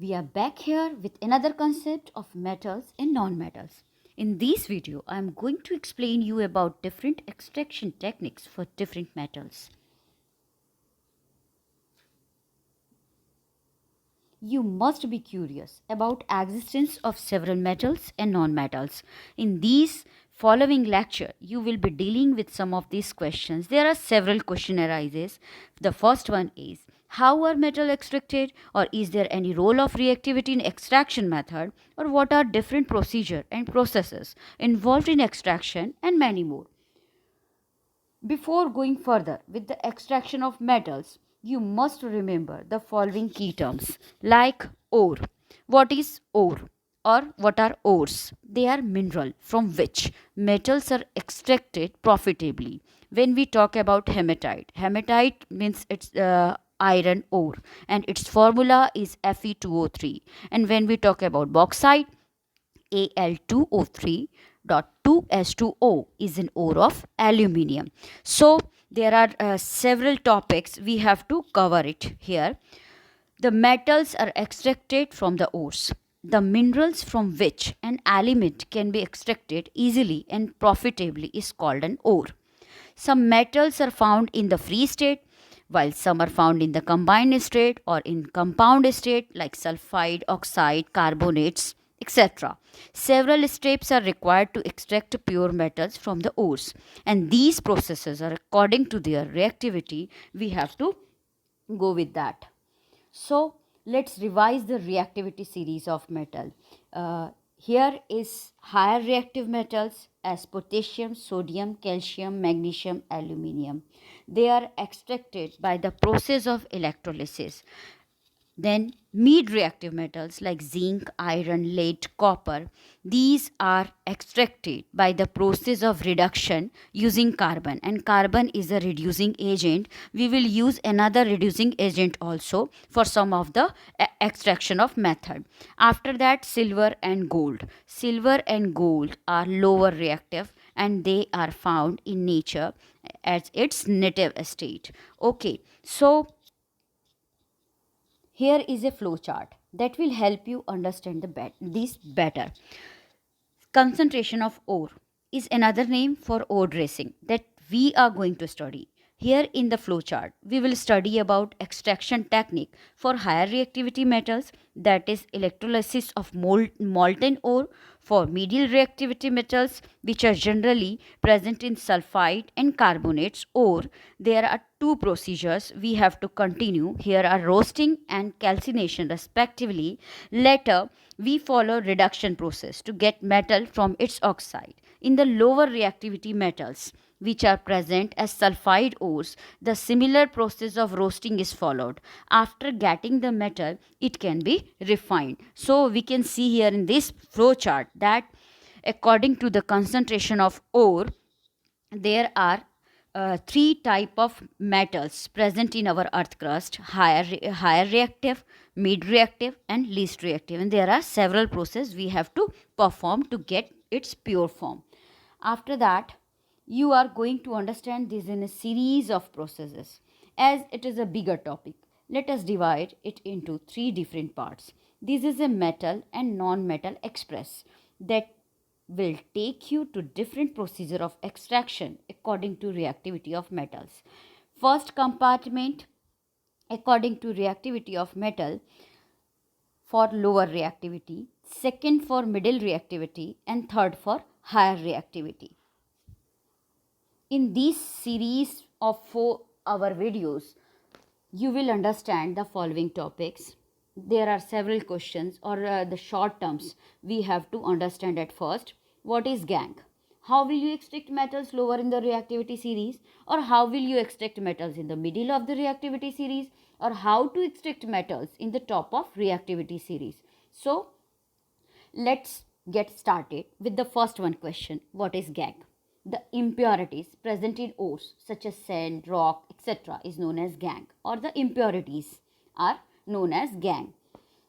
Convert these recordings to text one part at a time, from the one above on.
We are back here with another concept of metals and non-metals. In this video, I am going to explain you about different extraction techniques for different metals. You must be curious about existence of several metals and non-metals. In these following lecture, you will be dealing with some of these questions. There are several question arises. The first one is, how are metal extracted, or is there any role of reactivity in extraction method, or what are different procedure and processes involved in extraction, and many more. Before going further with the extraction of metals, you must remember the following key terms like ore. What is ore or what are ores? They are mineral from which metals are extracted profitably. When we talk about hematite, hematite means it's iron ore and its formula is Fe2O3. And when we talk about bauxite, Al2O3.2S2O is an ore of aluminium. So there are several topics we have to cover it here. The metals are extracted from the ores. The minerals from which an element can be extracted easily and profitably is called an ore. Some metals are found in the free state, while some are found in the combined state or in compound state like sulfide, oxide, carbonates, etc. Several steps are required to extract pure metals from the ores, and these processes are according to their reactivity. We have to go with that. So let's revise the reactivity series of metal. Here is higher reactive metals as potassium, sodium, calcium, magnesium, aluminium. They are extracted by the process of electrolysis. Then mid-reactive metals like zinc, iron, lead, copper, these are extracted by the process of reduction using carbon, and carbon is a reducing agent. We will use another reducing agent also for some of the extraction of method. After that, silver and gold. Silver and gold are lower reactive and they are found in nature as its native state. Okay, so here is a flow chart that will help you understand this better. Concentration of ore is another name for ore dressing that we are going to study. Here in the flow chart, we will study about extraction technique for higher reactivity metals, that is electrolysis of molten ore, for medium reactivity metals which are generally present in sulfide and carbonates ore. There are two procedures we have to continue. Here are roasting and calcination respectively. Later, we follow reduction process to get metal from its oxide. In the lower reactivity metals, which are present as sulfide ores, the similar process of roasting is followed. After getting the metal, it can be refined. So we can see here in this flow chart that according to the concentration of ore, there are three type of metals present in our earth crust: higher reactive, mid reactive, and least reactive. And there are several processes we have to perform to get its pure form. After that, you are going to understand this in a series of processes. As it is a bigger topic, let us divide it into three different parts. This is a metal and non-metal express that will take you to different procedure of extraction according to reactivity of metals. First compartment according to reactivity of metal for lower reactivity, second for middle reactivity, and third for higher reactivity. In this series of 4-hour videos, you will understand the following topics. There are several questions or the short terms we have to understand at first. What is gangue? How will you extract metals lower in the reactivity series? Or how will you extract metals in the middle of the reactivity series? Or how to extract metals in the top of reactivity series? So, let's get started with the first one question. What is gangue? The impurities present in ores such as sand, rock, etc. is known as gangue, or the impurities are known as gangue.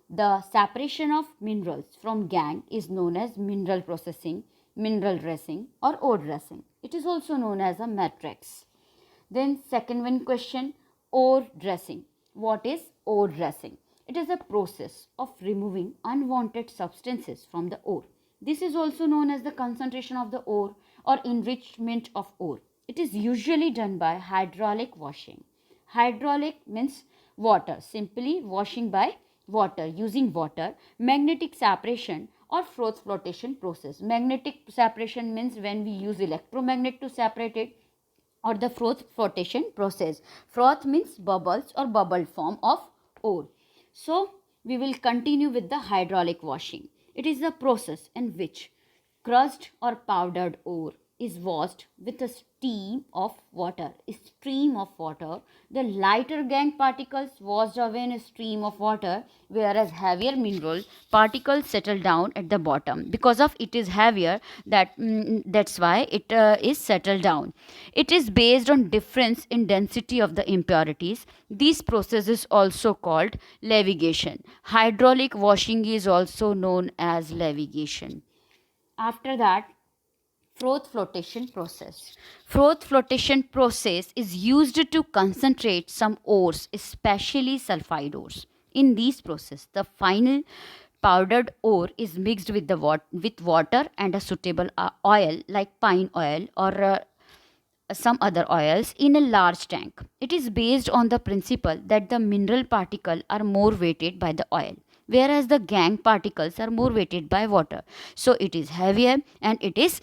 The separation of minerals from gangue is known as mineral processing, mineral dressing, or ore dressing. It is also known as a matrix. Then second one question, ore dressing. What is ore dressing? It is a process of removing unwanted substances from the ore. This is also known as the concentration of the ore or enrichment of ore. It is usually done by hydraulic washing. Hydraulic means water, simply washing by water, using water. Magnetic separation or froth flotation process. Magnetic separation means when we use electromagnet to separate it, or the froth flotation process. Froth means bubbles or bubble form of ore. So we will continue with the hydraulic washing. It is the process in which crushed or powdered ore is washed with a stream of water. The lighter gangue particles washed away in a stream of water, whereas heavier mineral particles settle down at the bottom. Because of it is heavier, that's why it is settled down. It is based on difference in density of the impurities. This process is also called levitation. Hydraulic washing is also known as levitation. After that, froth flotation process. Froth flotation process is used to concentrate some ores, especially sulfide ores. In this process, the final powdered ore is mixed with with water and a suitable oil like pine oil or some other oils in a large tank. It is based on the principle that the mineral particles are more weighted by the oil, whereas the gangue particles are more weighted by water. So it is heavier, and it is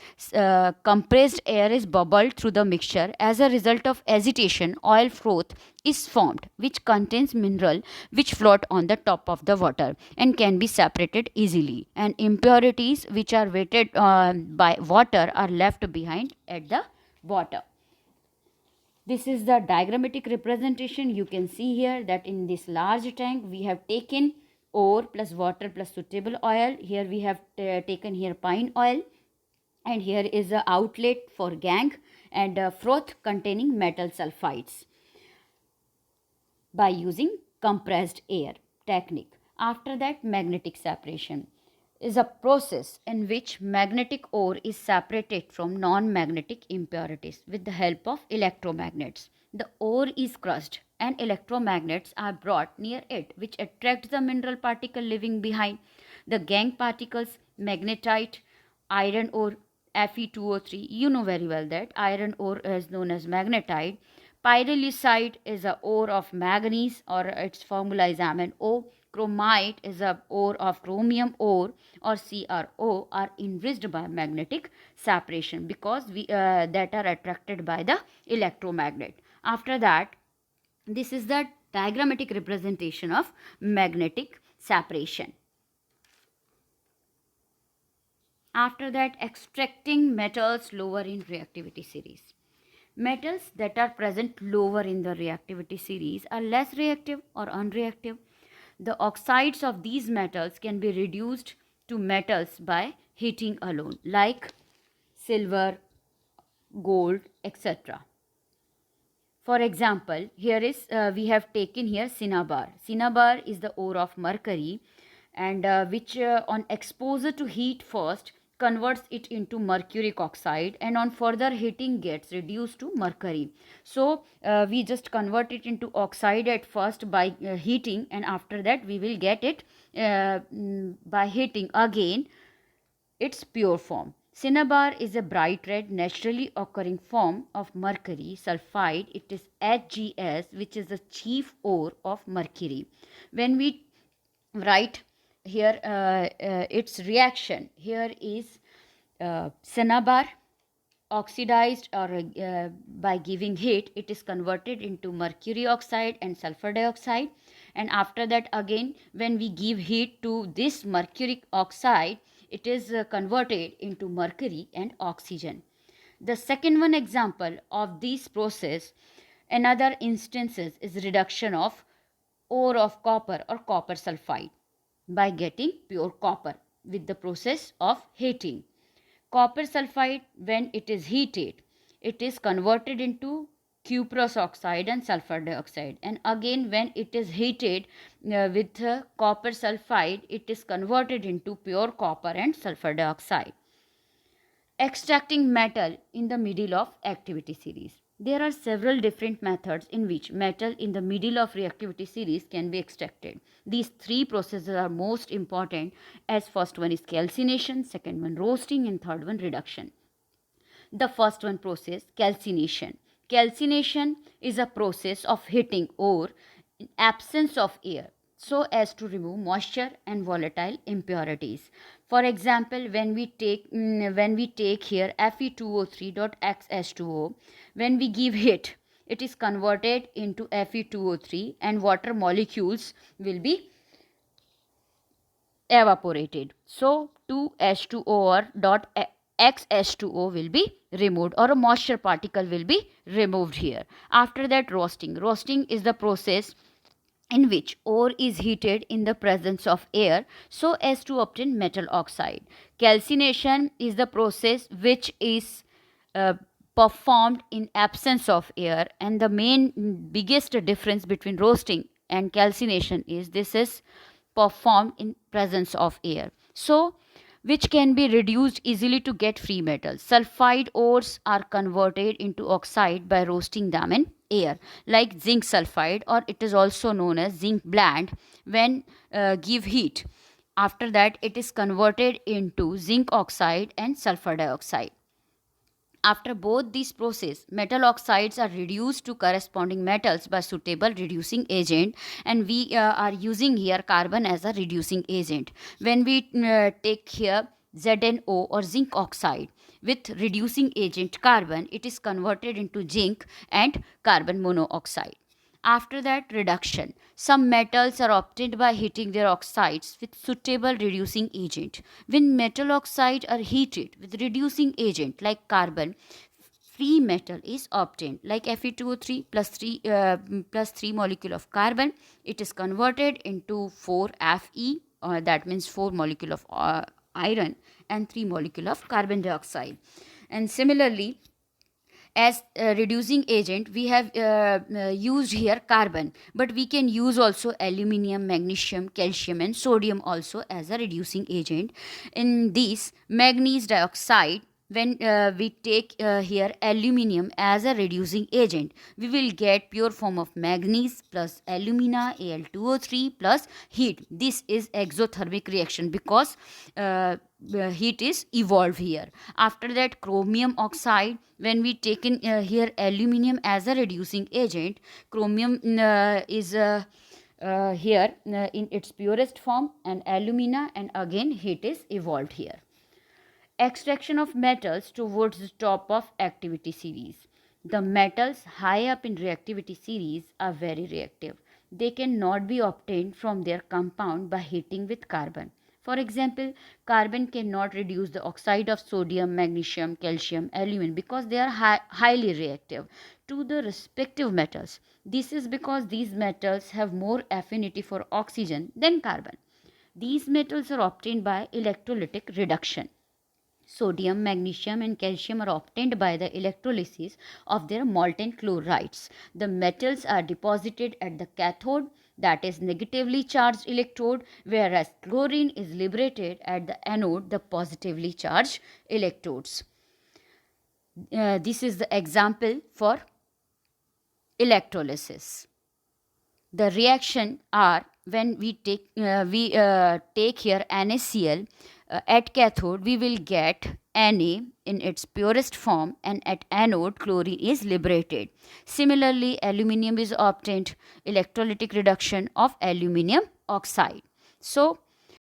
compressed air is bubbled through the mixture. As a result of agitation, oil froth is formed, which contains mineral which float on the top of the water and can be separated easily. And impurities which are weighted by water are left behind at the bottom. This is the diagrammatic representation. You can see here that in this large tank we have taken ore plus water plus suitable oil. Here we have taken here pine oil, and here is the outlet for gangue and froth containing metal sulfides by using compressed air technique. After that, magnetic separation is a process in which magnetic ore is separated from non-magnetic impurities with the help of electromagnets. The ore is crushed and electromagnets are brought near it, which attract the mineral particle leaving behind. The gangue particles, magnetite, iron ore, Fe2O3, you know very well that iron ore is known as magnetite. Pyrolusite is a ore of manganese, or its formula is MnO. Chromite is a ore of chromium ore, or CrO, are enriched by magnetic separation because we that are attracted by the electromagnet. After that, this is the diagrammatic representation of magnetic separation. After that, extracting metals lower in reactivity series. Metals that are present lower in the reactivity series are less reactive or unreactive. The oxides of these metals can be reduced to metals by heating alone, like silver, gold, etc. For example, here is we have taken here cinnabar. Cinnabar is the ore of mercury, and which on exposure to heat first converts it into mercuric oxide, and on further heating gets reduced to mercury. So we just convert it into oxide at first by heating, and after that we will get it by heating again its pure form. Cinnabar is a bright red naturally occurring form of mercury sulfide. It is HGS, which is the chief ore of mercury. When we write here its reaction, here is cinnabar oxidized, or by giving heat it is converted into mercury oxide and sulfur dioxide, and after that again when we give heat to this mercuric oxide, it is converted into mercury and oxygen. The second one example of this process, another instances, is reduction of ore of copper or copper sulfide by getting pure copper with the process of heating. Copper sulfide, when it is heated, it is converted into cuprous oxide and sulfur dioxide, and again when it is heated with copper sulfide, it is converted into pure copper and sulfur dioxide. Extracting metal in the middle of activity series. There are several different methods in which metal in the middle of reactivity series can be extracted. These three processes are most important, as first one is calcination, second one roasting, and third one reduction. The first one process, calcination. Calcination is a process of heating ore in absence of air so as to remove moisture and volatile impurities. For example, when we take here Fe2O3.XH2O, when we give heat, it is converted into Fe2O3 and water molecules will be evaporated. So 2H2O or dot XH2O will be removed, or a moisture particle will be removed here. After that, roasting. Roasting is the process in which ore is heated in the presence of air so as to obtain metal oxide. Calcination is the process which is uh, performed in absence of air, and the main biggest difference between roasting and calcination is this is performed in presence of air, so which can be reduced easily to get free metals. Sulfide ores are converted into oxide by roasting them in air, like zinc sulfide, or it is also known as zinc blende. When give heat, after that it is converted into zinc oxide and sulfur dioxide. After both these processes, metal oxides are reduced to corresponding metals by suitable reducing agent, and we are using here carbon as a reducing agent. When we take here ZnO or zinc oxide with reducing agent carbon, it is converted into zinc and carbon monoxide. After that, reduction. Some metals are obtained by heating their oxides with suitable reducing agent. When metal oxides are heated with reducing agent like carbon, free metal is obtained, like Fe2O3 plus 3 molecule of carbon. It is converted into 4Fe, that means 4 molecule of iron and 3 molecule of carbon dioxide. And similarly, as a reducing agent we have used here carbon, but we can use also aluminium, magnesium, calcium and sodium also as a reducing agent. In this manganese dioxide, when we take here aluminium as a reducing agent, we will get pure form of manganese plus alumina, Al2O3 plus heat. This is exothermic reaction because heat is evolved here. After that, chromium oxide, when we take in here aluminium as a reducing agent, chromium is here in its purest form, and alumina, and again heat is evolved here. Extraction of metals towards the top of activity series. The metals high up in reactivity series are very reactive. They cannot be obtained from their compound by heating with carbon. For example, carbon cannot reduce the oxide of sodium, magnesium, calcium, aluminum because they are highly reactive to the respective metals. This is because these metals have more affinity for oxygen than carbon. These metals are obtained by electrolytic reduction. Sodium, magnesium, and calcium are obtained by the electrolysis of their molten chlorides. The metals are deposited at the cathode, that is negatively charged electrode, whereas chlorine is liberated at the anode, the positively charged electrodes. This is the example for electrolysis. The reaction are when we take here NaCl at cathode, we will get Na in its purest form, and at anode chlorine is liberated. Similarly, aluminium is obtained, electrolytic reduction of aluminium oxide. So